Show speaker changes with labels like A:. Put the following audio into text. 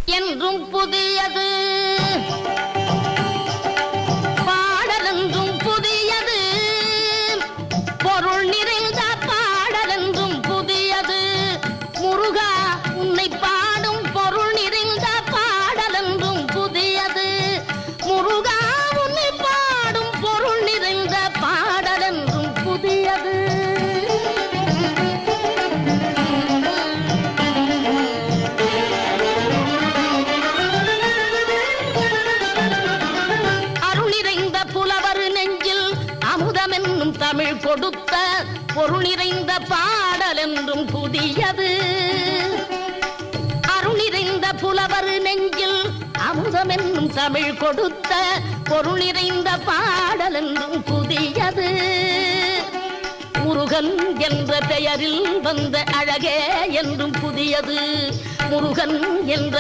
A: என்றும் புதியது, பாடலென்றும் புதியது, பொருள் நிறைந்த பாடலென்றும் புதியது. முருகா உன்னை பாடும் பொருள் நிறைந்த பாடலென்றும் புதியது. முருகா உன்னை பாடும் பொருள் நிறைந்த பாடலென்றும் புதியது. தமிழ் கொடுத்த பொருள் நிறைந்த பாடல் என்றும் புதியது. அருள் நிறைந்த புலவர் நெஞ்சில் அமுதம் என்னும் தமிழ் கொடுத்த பொருள் நிறைந்த பாடல் என்றும் புதியது. முருகன் என்ற பெயரில் வந்த அழகே என்றும் புதியது. முருகன் என்ற